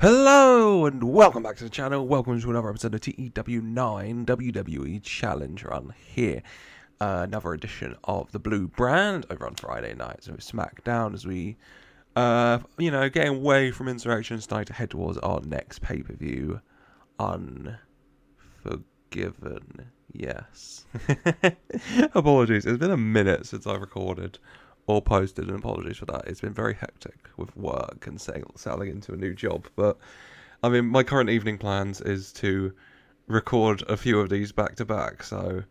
Hello and welcome back to the channel. Welcome to another episode of TEW IX WWE Challenge Run here. Another edition of the Blue Brand over on Friday nights with SmackDown as we, getting away from Insurrection, starting to head towards our next pay-per-view, Unforgiven. Yes. Apologies. It's been a minute since I recorded or posted, and apologies for that. It's been very hectic with work and settling into a new job. But, I mean, my current evening plans is to record a few of these back to back. So,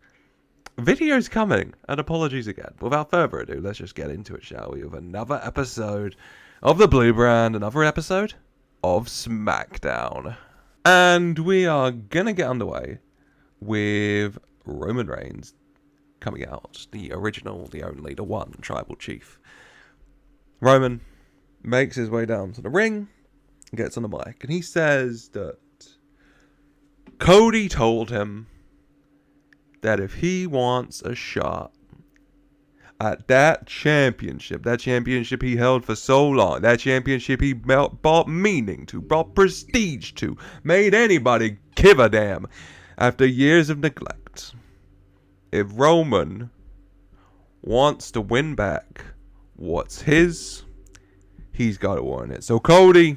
videos coming, and apologies again. Without further ado, let's just get into it, shall we? With another episode of the Blue Brand, another episode of SmackDown. And we are gonna get underway with Roman Reigns coming out, the original, the only, the one tribal chief. Roman makes his way down to the ring, gets on the mic, and he says that Cody told him that if he wants a shot at that championship he held for so long, that championship he brought meaning to, brought prestige to, made anybody give a damn after years of neglect. If Roman wants to win back what's his, he's got to earn it. So Cody,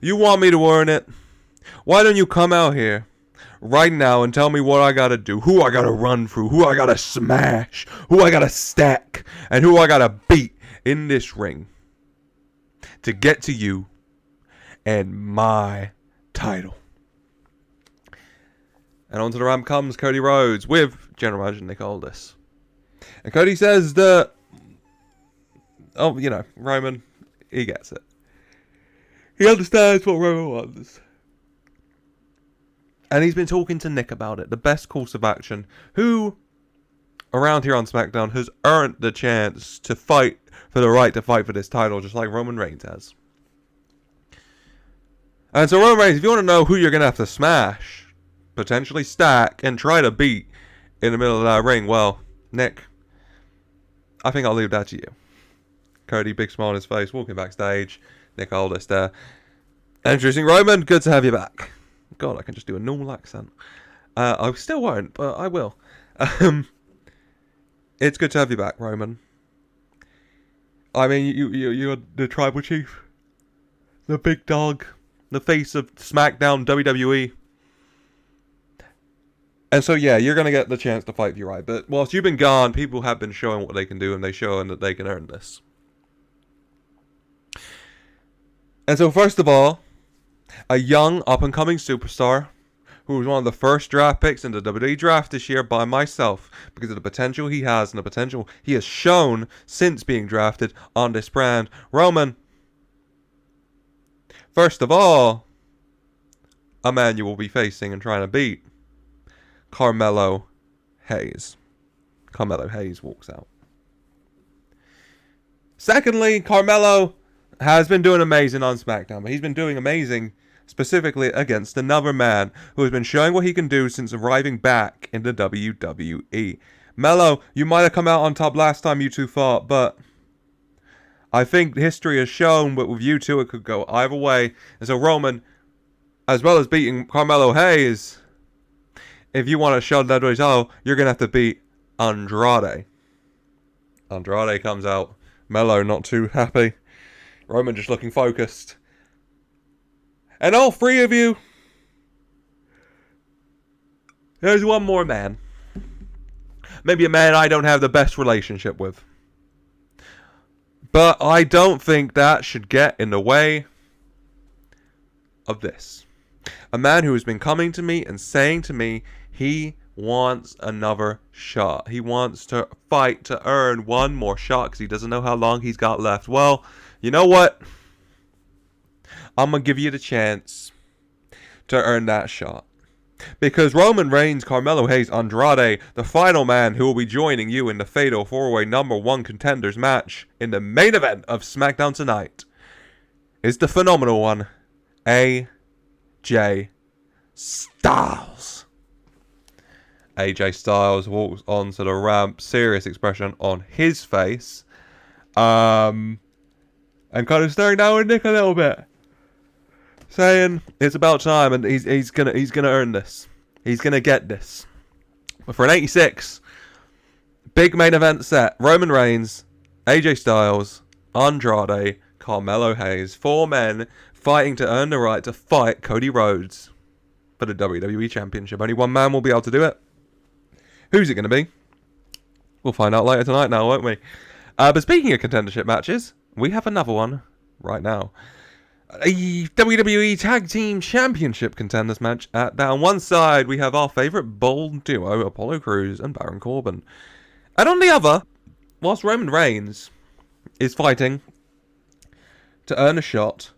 you want me to earn it? Why don't you come out here right now and tell me what I got to do, who I got to run through, who I got to smash, who I got to stack, and who I got to beat in this ring to get to you and my title. And onto the ramp comes Cody Rhodes with General Manager Nick Aldis. And Cody says that, Roman, he gets it. He understands what Roman wants. And he's been talking to Nick about it. The best course of action, who, around here on SmackDown, has earned the chance to fight for the right to fight for this title, just like Roman Reigns has. And so Roman Reigns, if you want to know who you're going to have to smash, potentially stack, and try to beat in the middle of that ring, well, Nick, I think I'll leave that to you. Cody, big smile on his face, walking backstage. Nick Aldis there. Introducing Roman, good to have you back. God, I can just do a normal accent. I still won't, but I will. It's good to have you back, Roman. I mean, you're the tribal chief. The big dog. The face of SmackDown WWE. And so, yeah, you're going to get the chance to fight for your right. But whilst you've been gone, people have been showing what they can do, and they're showing that they can earn this. And so, first of all, a young, up-and-coming superstar who was one of the first draft picks in the WWE draft this year by myself because of the potential he has and the potential he has shown since being drafted on this brand. Roman, first of all, a man you will be facing and trying to beat. Carmelo Hayes. Carmelo Hayes walks out. Secondly, Carmelo has been doing amazing on SmackDown, but he's been doing amazing specifically against another man who has been showing what he can do since arriving back in the WWE. Melo, you might have come out on top last time you two fought, but I think history has shown that with you two it could go either way. And so Roman, as well as beating Carmelo Hayes, if you want to show that title, you're going to have to beat Andrade. Andrade comes out. Melo not too happy. Roman just looking focused. And all three of you, there's one more man. Maybe a man I don't have the best relationship with. But I don't think that should get in the way of this. A man who has been coming to me and saying to me he wants another shot. He wants to fight to earn one more shot because he doesn't know how long he's got left. Well, you know what? I'm going to give you the chance to earn that shot. Because Roman Reigns, Carmelo Hayes, Andrade, the final man who will be joining you in the Fatal 4-Way #1 Contenders match in the main event of SmackDown tonight, is the phenomenal one, AJ Styles. AJ Styles walks onto the ramp, serious expression on his face. And kind of staring down with Nick a little bit. saying it's about time, and he's gonna earn this. He's gonna get this. But for an 86, big main event set: Roman Reigns, AJ Styles, Andrade, Carmelo Hayes, 4 men fighting to earn the right to fight Cody Rhodes for the WWE Championship. Only one man will be able to do it. Who's it going to be? We'll find out later tonight now, won't we? But speaking of contendership matches, we have another one right now. A WWE Tag Team Championship contenders match. Down one side, we have our favourite bold duo, Apollo Crews and Baron Corbin. And on the other, whilst Roman Reigns is fighting to earn a shot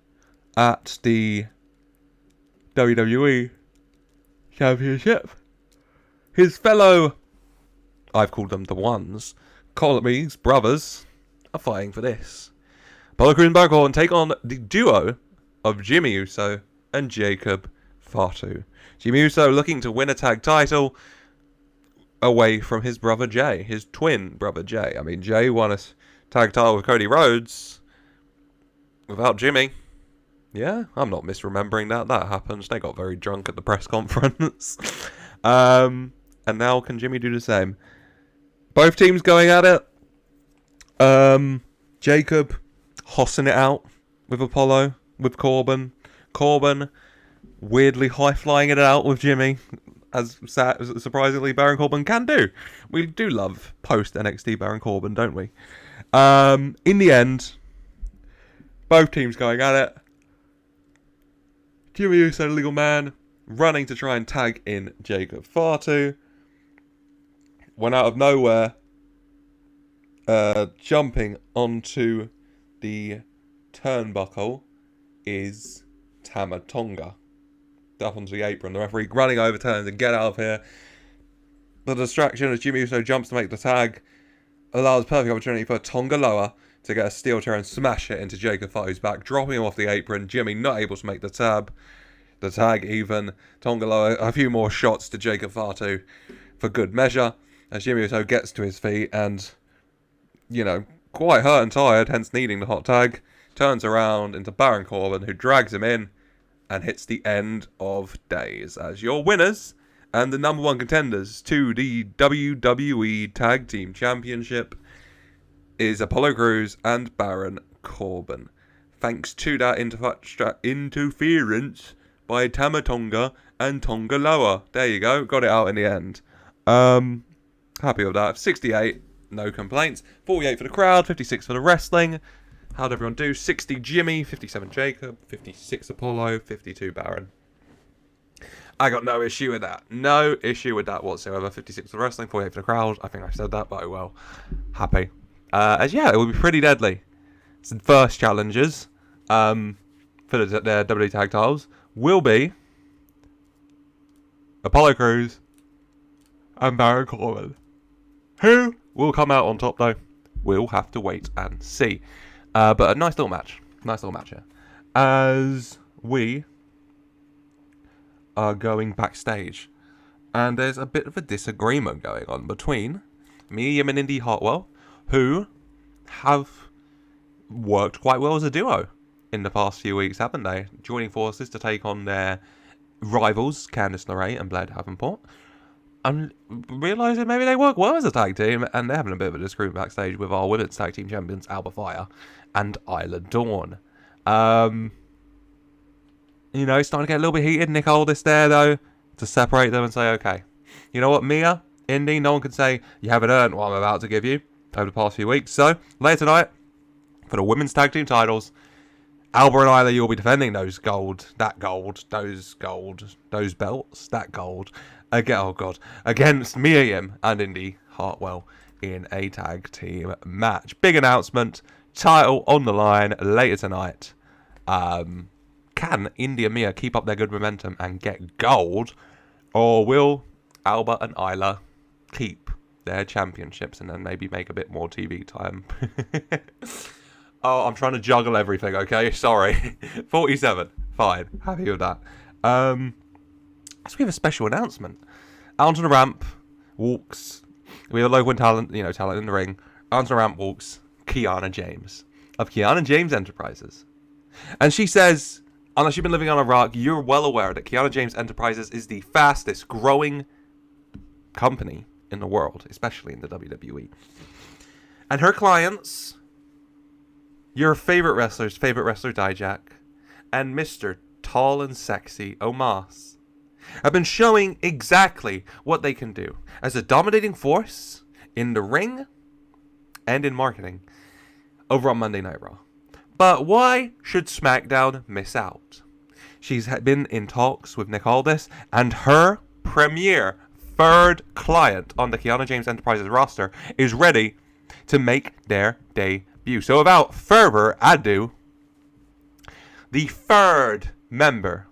at the WWE Championship, his fellow, I've called them the ones, colleagues, brothers, are fighting for this. Apollo Crews and Baron Corbin take on the duo of Jimmy Uso and Jacob Fatu. Jimmy Uso looking to win a tag title away from his brother Jay, his twin brother Jay. I mean, Jay won a tag title with Cody Rhodes without Jimmy. Yeah, I'm not misremembering that. That happened. They got very drunk at the press conference. And now can Jimmy do the same? Both teams going at it. Jacob hossing it out with Apollo, with Corbin. Corbin weirdly high-flying it out with Jimmy, as surprisingly Baron Corbin can do. We do love post-NXT Baron Corbin, don't we? In the end, both teams going at it. Jimmy Uso, the legal man, running to try and tag in Jacob Fatu. When out of nowhere, jumping onto the turnbuckle is Tama Tonga. Up onto the apron. The referee running over, turns and get out of here. The distraction as Jimmy Uso jumps to make the tag allows perfect opportunity for Tonga Loa to get a steel chair and smash it into Jacob Fatu's back, dropping him off the apron. Jimmy not able to make the tag even. Tonga Loa a few more shots to Jacob Fatu for good measure as Jimmy Uso gets to his feet and, you know, quite hurt and tired, hence needing the hot tag, turns around into Baron Corbin, who drags him in and hits the end of days as your winners and the number one contenders to the WWE Tag Team Championship is Apollo Crews and Baron Corbin. Thanks to that interference by Tama Tonga and Tonga Loa. There you go, got it out in the end. Happy with that. 68, no complaints. 48 for the crowd, 56 for the wrestling. How'd everyone do? 60 Jimmy, 57 Jacob, 56 Apollo, 52 Baron. I got no issue with that. No issue with that whatsoever. 56 for the wrestling, 48 for the crowd. I think I said that, but oh well. Happy. As yeah, it will be pretty deadly. So the first challengers for the WWE Tag Titles will be Apollo Crews and Baron Corbin. Who will come out on top though? We'll have to wait and see. But a nice little match. Nice little match here. As we are going backstage. And there's a bit of a disagreement going on between me and Indi Hartwell, who have worked quite well as a duo in the past few weeks, haven't they? Joining forces to take on their rivals, Candice LeRae and Blair Davenport. I'm realising maybe they work well as a tag team, and they're having a bit of a disagreement backstage with our women's tag team champions, Alba Fire and Isla Dawn. You know, starting to get a little bit heated. Nick Aldis there, though, to separate them and say, okay, you know what, Mia, Indi, no one can say you haven't earned what I'm about to give you over the past few weeks. So, later tonight, for the women's tag team titles, Alba and Isla, you'll be defending those belts, against Mia Yim and Indi Hartwell in a tag team match. Big announcement, title on the line later tonight. Can Indi and Mia keep up their good momentum and get gold, or will Alba and Isla keep their championships and then maybe make a bit more TV time? Oh, I'm trying to juggle everything, okay? Sorry. 47. Fine. Happy with that. So we have a special announcement. Out onto the ramp walks, we have a local talent in the ring. Out onto the ramp walks Kiana James of Kiana James Enterprises. And she says, Unless you've been living on a rock, you're well aware that Kiana James Enterprises is the fastest growing company in the world, especially in the WWE. And her clients, your favorite wrestler's favorite wrestler, Dijak, and Mr. Tall and Sexy Omos, have been showing exactly what they can do as a dominating force in the ring and in marketing over on Monday Night Raw. But why should SmackDown miss out? She's been in talks with Nick Aldis, and her premier third client on the Kiana James Enterprises roster is ready to make their debut. So without further ado, the third member,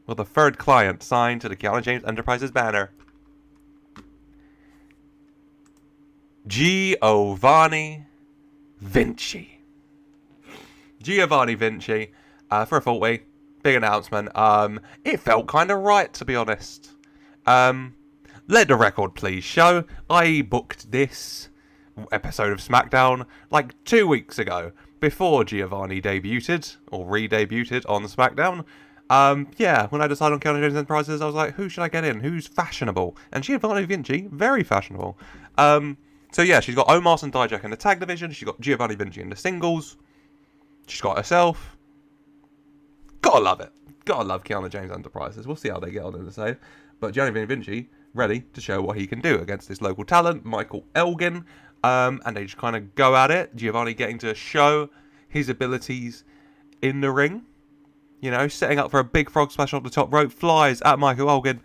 well, the third client signed to the Kiana James Enterprises banner, Giovanni Vinci. Giovanni Vinci, for a 40, big announcement. It felt kind of right, to be honest. Let the record please show, I booked this episode of SmackDown like 2 weeks ago, before Giovanni debuted, or re-debuted on SmackDown. When I decided on Kiana James Enterprises, I was like, who should I get in? Who's fashionable? And Giovanni Vinci, very fashionable. So yeah, she's got Omos and Dijak in the tag division. She's got Giovanni Vinci in the singles. She's got herself. Gotta love it. Gotta love Kiana James Enterprises. We'll see how they get on in the save. But Giovanni Vinci, ready to show what he can do against this local talent, Michael Elgin. And they just kind of go at it. Giovanni getting to show his abilities in the ring. You know, setting up for a big frog splash off the top rope. Flies at Michael Elgin,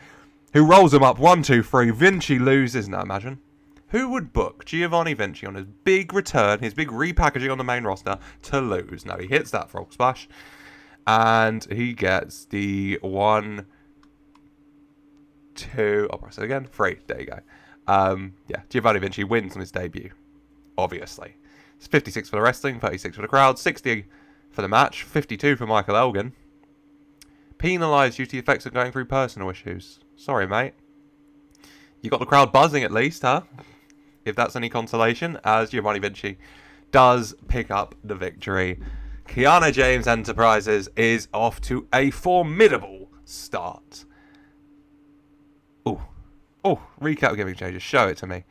who rolls him up 1, 2, 3. Vinci loses. Now imagine. Who would book Giovanni Vinci on his big return, his big repackaging on the main roster, to lose? Now he hits that frog splash. And he gets the 1, 2, I'll press it again, 3. There you go. Giovanni Vinci wins on his debut. Obviously. It's 56 for the wrestling, 36 for the crowd, 60 for the match, 52 for Michael Elgin. Penalised due to the effects of going through personal issues. Sorry, mate. You got the crowd buzzing at least, huh? If that's any consolation, as Giovanni Vinci does pick up the victory. Kiana James Enterprises is off to a formidable start. Recap gimmick changes. Show it to me.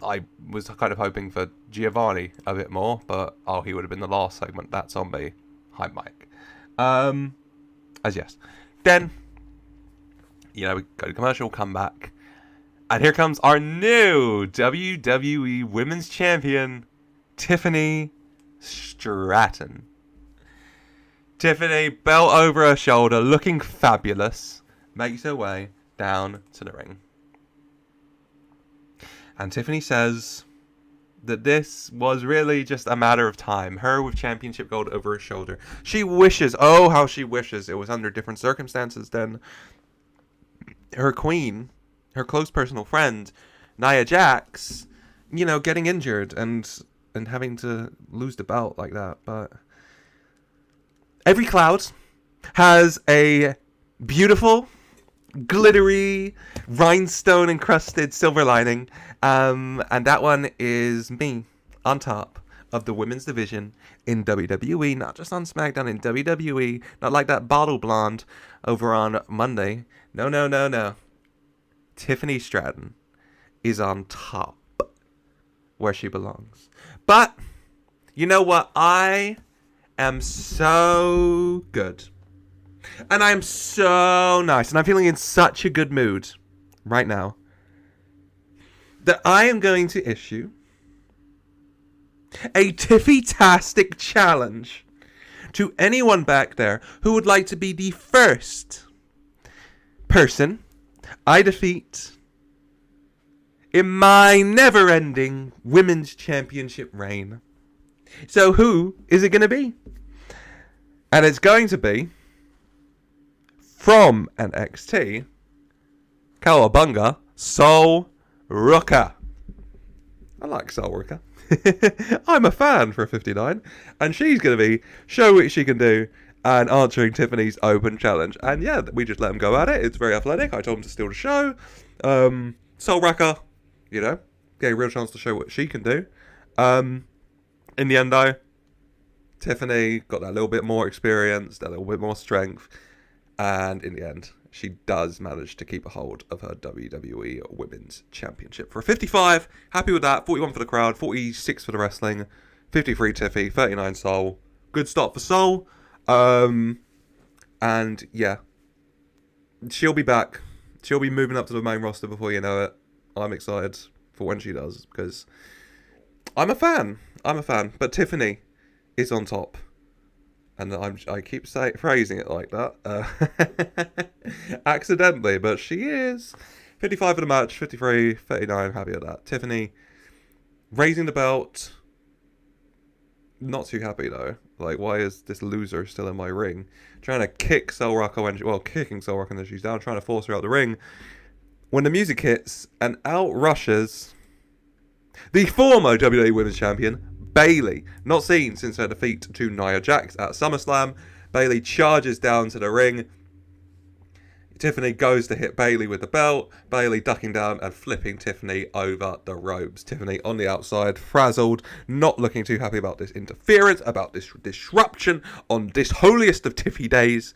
I was kind of hoping for Giovanni a bit more, but he would have been the last segment. That's on me. Hi, Mike. Then, we go to commercial, come back. And here comes our new WWE Women's Champion, Tiffany Stratton. Tiffany, belt over her shoulder, looking fabulous, makes her way down to the ring. And Tiffany says that this was really just a matter of time. Her with championship gold over her shoulder. She wishes, how she wishes it was under different circumstances than her queen, her close personal friend, Nia Jax, getting injured and having to lose the belt like that. But every cloud has a beautiful, glittery, rhinestone-encrusted silver lining. And that one is me on top of the women's division in WWE. Not just on SmackDown, in WWE. Not like that bottle blonde over on Monday. No. Tiffany Stratton is on top, where she belongs. But, you know what? I am so good. And I'm so nice. And I'm feeling in such a good mood right now that I am going to issue a Tiffy-tastic challenge to anyone back there who would like to be the first person I defeat in my never-ending women's championship reign. So who is it going to be? And it's going to be from NXT, Cowabunga, Sol Ruka. I like Sol Ruka. I'm a fan for 59. And she's going to be show what she can do and answering Tiffany's open challenge. And yeah, we just let him go at it. It's very athletic. I told him to steal the show. Sol Ruka, get a real chance to show what she can do. In the end, though, Tiffany got that little bit more experience, that little bit more strength, and in the end, she does manage to keep a hold of her WWE Women's Championship. For a 55, happy with that. 41 for the crowd, 46 for the wrestling, 53 Tiffy, 39 Soul. Good start for Soul. And yeah, she'll be back. She'll be moving up to the main roster before you know it. I'm excited for when she does, because I'm a fan. But Tiffany is on top. And I keep phrasing it like that. Accidentally, but she is. 55 for the match, 53, 39, happy with that. Tiffany raising the belt. Not too happy though. Like, why is this loser still in my ring? Trying to kick Soul Rocco when kicking Soul Rocco when she's down, trying to force her out the ring. When the music hits and out rushes the former WWE Women's Champion, Bayley, not seen since her defeat to Nia Jax at SummerSlam. Bayley charges down to the ring. Tiffany goes to hit Bayley with the belt. Bayley ducking down and flipping Tiffany over the ropes. Tiffany on the outside, frazzled, not looking too happy about this interference, about this disruption on this holiest of Tiffy days.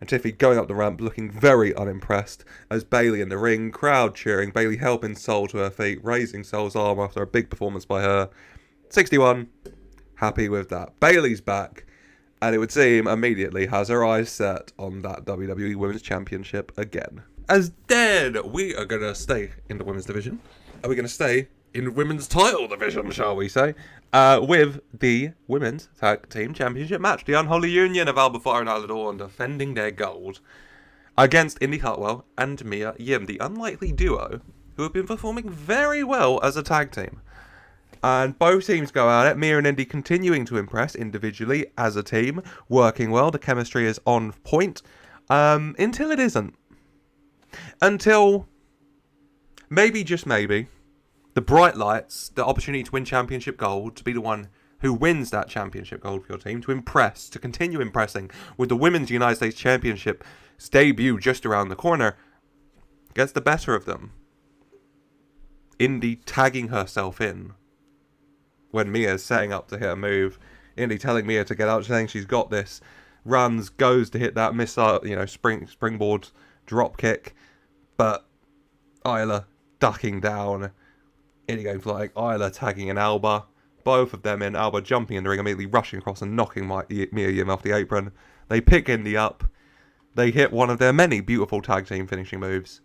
And Tiffy going up the ramp looking very unimpressed as Bayley in the ring, crowd cheering, Bayley helping Soul to her feet, raising Soul's arm after a big performance by her. 61, happy with that. Bayley's back, and it would seem immediately has her eyes set on that WWE Women's Championship again. As then, we are going to stay in the women's division. Are we going to stay in women's title division, shall we say? With the Women's Tag Team Championship match. The Unholy Union of Alba Fire and Isla Dawn defending their gold against Indi Hartwell and Mia Yim, the unlikely duo who have been performing very well as a tag team. And both teams go at it. Mia and Indi continuing to impress individually as a team, working well. The chemistry is on point. Until it isn't. Until, maybe, just maybe, the bright lights, the opportunity to win championship gold, to be the one who wins that championship gold for your team, to impress, to continue impressing with the Women's United States Championship's debut just around the corner, gets the better of them. Indi tagging herself in when Mia's setting up to hit a move. Indi telling Mia to get out, saying she's got this. Runs, goes to hit that missile, springboard drop kick, but Isla ducking down. Indi going flying, Isla tagging in Alba. Both of them in, Alba jumping in the ring, immediately rushing across and knocking Mia Yim off the apron. They pick Indi up. They hit one of their many beautiful tag team finishing moves.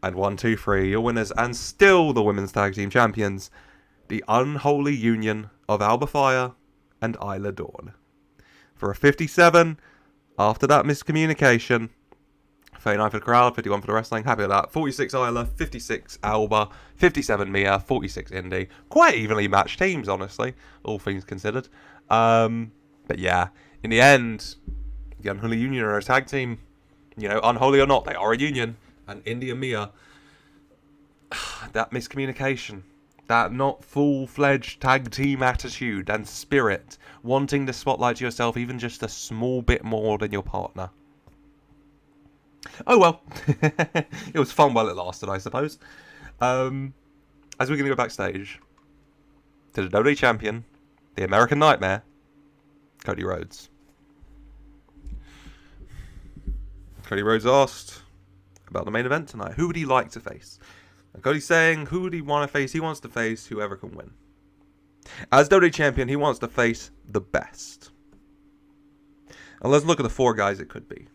And 1, 2, 3, your winners, and still the women's tag team champions, the Unholy Union of Alba Fire and Isla Dawn. For a 57, after that miscommunication, 39 for the crowd, 51 for the wrestling, happy with that. 46 Isla, 56 Alba, 57 Mia, 46 Indi. Quite evenly matched teams, honestly, all things considered. But yeah, in the end, the Unholy Union are a tag team. Unholy or not, they are a union. And Indi and Mia, that miscommunication, that not full-fledged tag team attitude and spirit, wanting the spotlight to yourself even just a small bit more than your partner. Oh well, it was fun while it lasted, I suppose. As we're going to go backstage to the WWE Champion, the American Nightmare, Cody Rhodes. Cody Rhodes asked about the main event tonight. Who would he like to face? And Cody's saying, who would he want to face? He wants to face whoever can win. As WWE Champion, he wants to face the best. And let's look at the 4 guys it could be.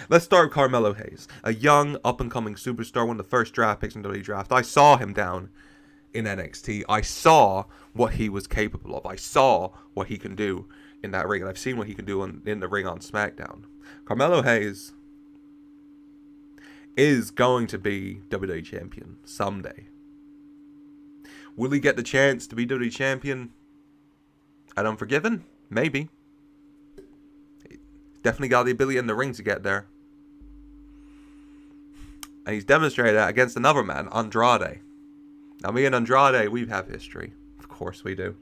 Let's start with Carmelo Hayes, a young, up-and-coming superstar, one of the first draft picks in the WWE Draft. I saw him down in NXT. I saw what he was capable of. I saw what he can do in that ring, and I've seen what he can do in the ring on SmackDown. Carmelo Hayes is going to be WWE Champion someday. Will he get the chance to be WWE Champion at Unforgiven? Maybe. Definitely got the ability in the ring to get there. And he's demonstrated that against another man, Andrade. Now, me and Andrade, we have history. Of course we do.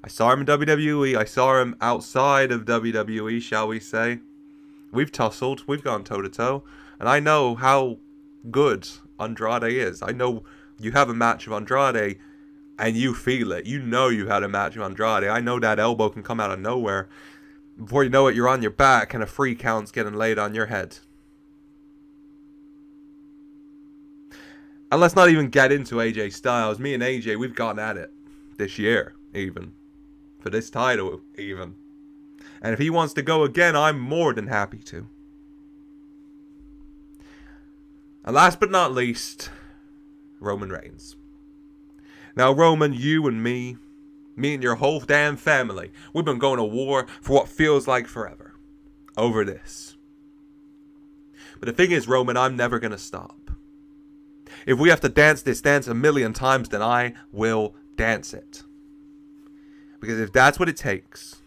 I saw him in WWE. I saw him outside of WWE, shall we say. We've tussled. We've gone toe-to-toe. And I know how good Andrade is. I know you have a match of Andrade and you feel it. You know you've had a match with Andrade. I know that elbow can come out of nowhere. Before you know it, you're on your back and a free count's getting laid on your head. And let's not even get into AJ Styles. Me and AJ, we've gone at it this year, even. For this title, even. And if he wants to go again, I'm more than happy to. And last but not least, Roman Reigns. Now, Roman, you and me and your whole damn family, we've been going to war for what feels like forever over this. But the thing is, Roman, I'm never going to stop. If we have to dance this dance a million times, then I will dance it. Because if that's what it takes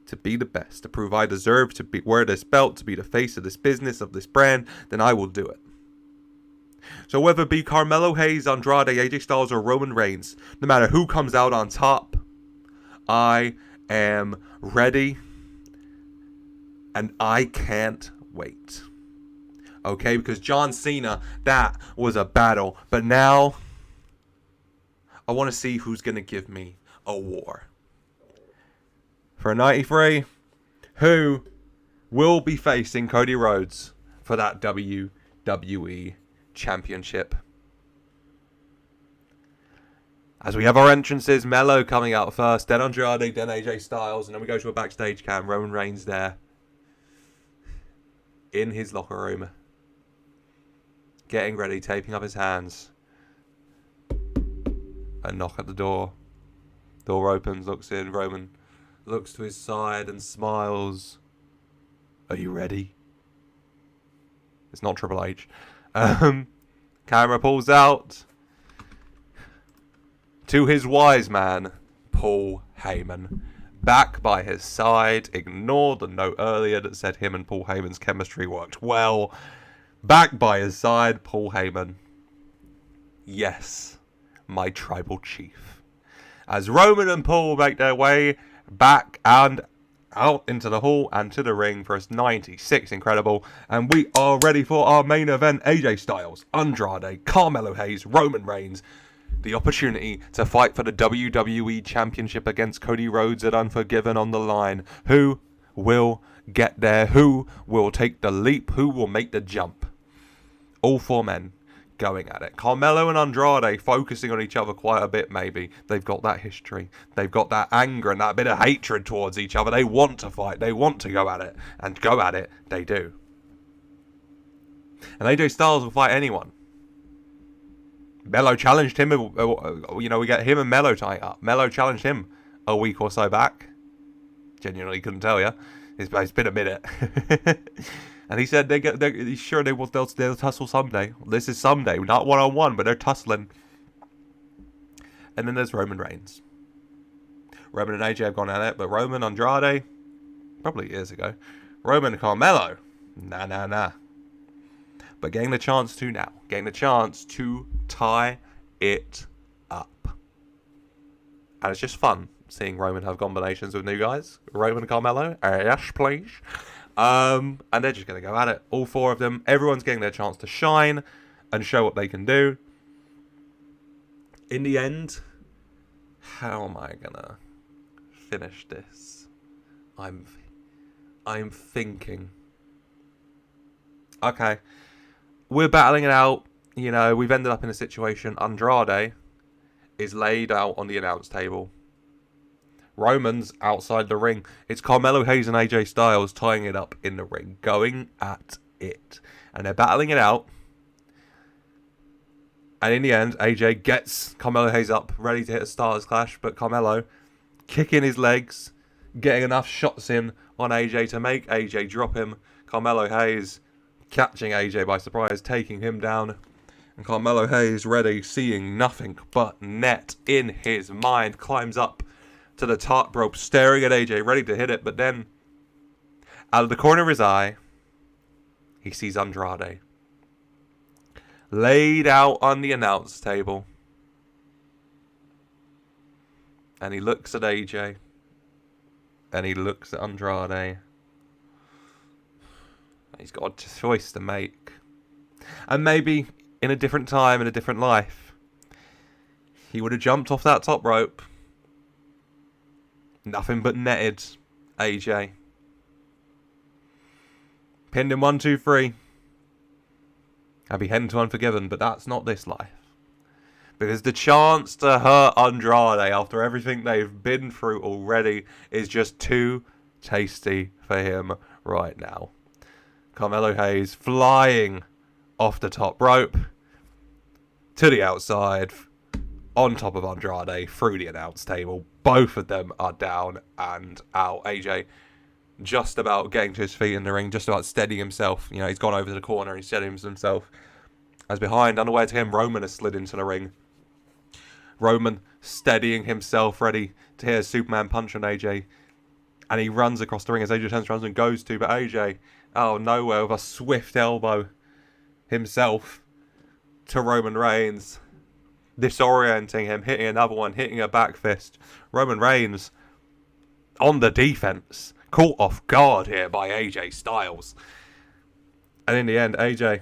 to be the best, to prove I deserve to wear this belt, to be the face of this business, of this brand, then I will do it. So whether it be Carmelo Hayes, Andrade, AJ Styles, or Roman Reigns, no matter who comes out on top, I am ready. And I can't wait. Okay, because John Cena, that was a battle. But now, I want to see who's going to give me a war. For 93, who will be facing Cody Rhodes for that WWE Championship? As we have our entrances, Melo coming out first, then Andrade, then AJ Styles, and then we go to a backstage cam. Roman Reigns there in his locker room, getting ready, taping up his hands. A knock at the door. Door opens, looks in. Roman looks to his side and smiles. Are you ready? It's not Triple H. Camera pulls out to his wise man, Paul Heyman. Back by his side. Ignore the note earlier that said him and Paul Heyman's chemistry worked well. Back by his side, Paul Heyman. Yes, my tribal chief. As Roman and Paul make their way back and out into the hall and to the ring for his 96 Incredible. And we are ready for our main event. AJ Styles, Andrade, Carmelo Hayes, Roman Reigns. The opportunity to fight for the WWE Championship against Cody Rhodes at Unforgiven on the line. Who will get there? Who will take the leap? Who will make the jump? All four men going at it. Carmelo and Andrade focusing on each other quite a bit, maybe. They've got that history. They've got that anger and that bit of hatred towards each other. They want to fight. They want to go at it. And go at it, they do. And AJ Styles will fight anyone. Melo challenged him. We get him and Melo tying up. Melo challenged him a week or so back. Genuinely couldn't tell you. It's been a minute. And he said he's sure they'll tussle someday. This is someday, not one-on-one, but they're tussling. And then there's Roman Reigns. Roman and AJ have gone at it, but Roman, Andrade, probably years ago. Roman and Carmelo, nah. But getting the chance to now. Getting the chance to tie it up. And it's just fun seeing Roman have combinations with new guys. Roman and Carmelo, yes please. And they're just going to go at it. All four of them. Everyone's getting their chance to shine and show what they can do. In the end, how am I going to finish this? I'm thinking. Okay. We're battling it out. You know, we've ended up in a situation. Andrade is laid out on the announce table. Roman's outside the ring. It's Carmelo Hayes and AJ Styles tying it up in the ring, going at it. And they're battling it out. And in the end, AJ gets Carmelo Hayes up, ready to hit a Stars Clash. But Carmelo kicking his legs, getting enough shots in on AJ to make AJ drop him. Carmelo Hayes catching AJ by surprise, taking him down. And Carmelo Hayes ready, seeing nothing but net in his mind, climbs up to the top rope, staring at AJ, ready to hit it. But then, out of the corner of his eye, he sees Andrade laid out on the announce table. And he looks at AJ. And he looks at Andrade. He's got a choice to make. And maybe in a different time, in a different life, he would have jumped off that top rope. Nothing but netted AJ. Pinned him 1, 2, 3. I'd be heading to Unforgiven, but that's not this life. Because the chance to hurt Andrade after everything they've been through already is just too tasty for him right now. Carmelo Hayes flying off the top rope to the outside, on top of Andrade, through the announce table. Both of them are down and out. AJ just about getting to his feet in the ring, just about steadying himself. You know, he's gone over to the corner, he's steadying himself. As behind, unaware to him, Roman has slid into the ring. Roman steadying himself, ready to hit a Superman punch on AJ. And he runs across the ring as AJ turns around and goes to, but AJ, out of nowhere, with a swift elbow himself to Roman Reigns, disorienting him, hitting another one, hitting a back fist. Roman Reigns on the defense, caught off guard here by AJ Styles. And in the end, AJ,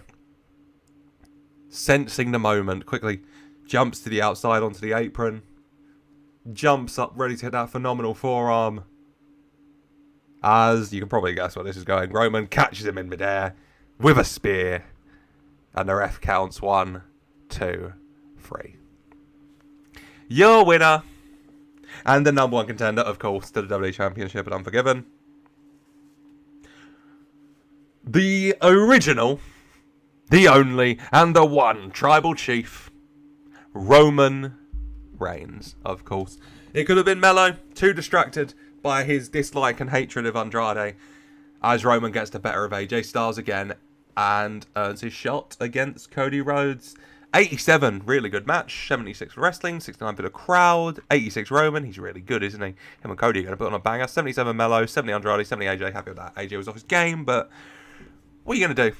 sensing the moment, quickly jumps to the outside onto the apron, jumps up ready to hit that phenomenal forearm. As you can probably guess where this is going, Roman catches him in midair with a spear, and the ref counts 1, 2, 3. Your winner, and the number 1 contender, of course, to the WWE Championship at Unforgiven, the original, the only, and the one Tribal Chief, Roman Reigns, of course. It could have been Melo, too distracted by his dislike and hatred of Andrade, as Roman gets the better of AJ Styles again and earns his shot against Cody Rhodes. 87, really good match. 76 for wrestling, 69 for the crowd. 86 Roman, he's really good, isn't he? Him and Cody are going to put on a banger. 77 Melo, 70 Andrade, 70 AJ. Happy with that. AJ was off his game, but what are you going to do?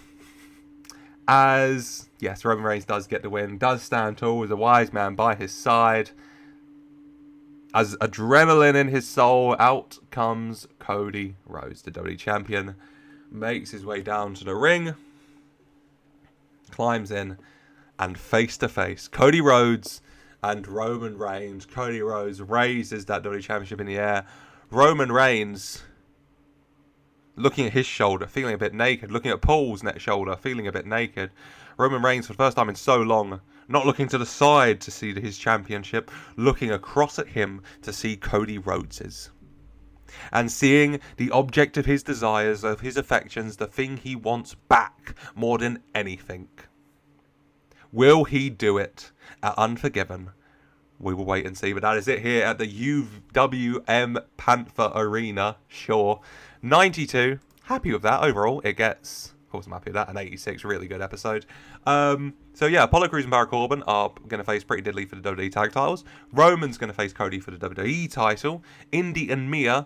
As, yes, Roman Reigns does get the win, does stand tall with a wise man by his side. As adrenaline in his soul, out comes Cody Rhodes, the WWE Champion. Makes his way down to the ring. Climbs in. And face to face, Cody Rhodes and Roman Reigns. Cody Rhodes raises that WWE Championship in the air. Roman Reigns looking at his shoulder, feeling a bit naked. Looking at Paul's neck shoulder, feeling a bit naked. Roman Reigns, for the first time in so long, not looking to the side to see his championship, looking across at him to see Cody Rhodes's. And seeing the object of his desires, of his affections, the thing he wants back more than anything. Will he do it at Unforgiven? We will wait and see. But that is it here at the UWM Panther Arena. Sure. 92. Happy with that overall. It gets, of course I'm happy with that, an 86. Really good episode. So yeah, Apollo Crews and Baron Corbin are going to face Pretty Diddley for the WWE tag titles. Roman's going to face Cody for the WWE title. Indi and Mia,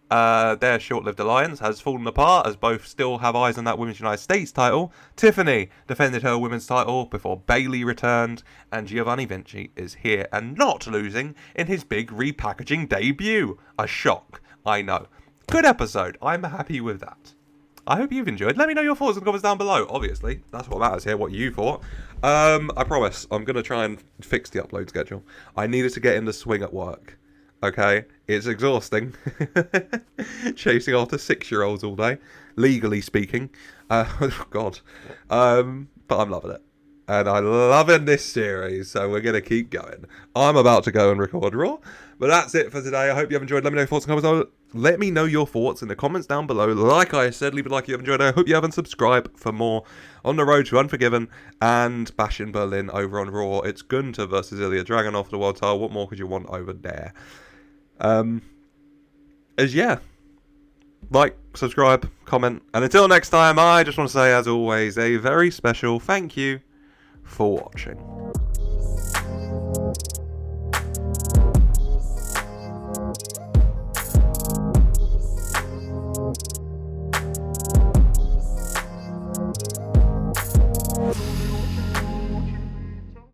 their short-lived alliance has fallen apart as both still have eyes on that Women's United States title. Tiffany defended her women's title before Bayley returned, and Giovanni Vinci is here and not losing in his big repackaging debut. A shock, I know. Good episode. I'm happy with that. I hope you've enjoyed. Let me know your thoughts in the comments down below. Obviously, that's what matters here, what you thought. I promise, I'm going to try and fix the upload schedule. I needed to get in the swing at work. Okay, it's exhausting. Chasing after 6-year-olds all day, legally speaking. Oh God. But I'm loving it. And I'm loving this series, so we're going to keep going. I'm about to go and record Raw. But that's it for today. I hope you have enjoyed. Let me know your thoughts in the comments. Let me know your thoughts in the comments down below. Like I said, leave a like if you have enjoyed. I hope you have, and subscribe for more on the road to Unforgiven and Bash in Berlin over on Raw. It's Gunther versus Ilja Dragunov for the world title. What more could you want over there? Yeah, like, subscribe, comment, and until next time, I just want to say, as always, a very special thank you for watching.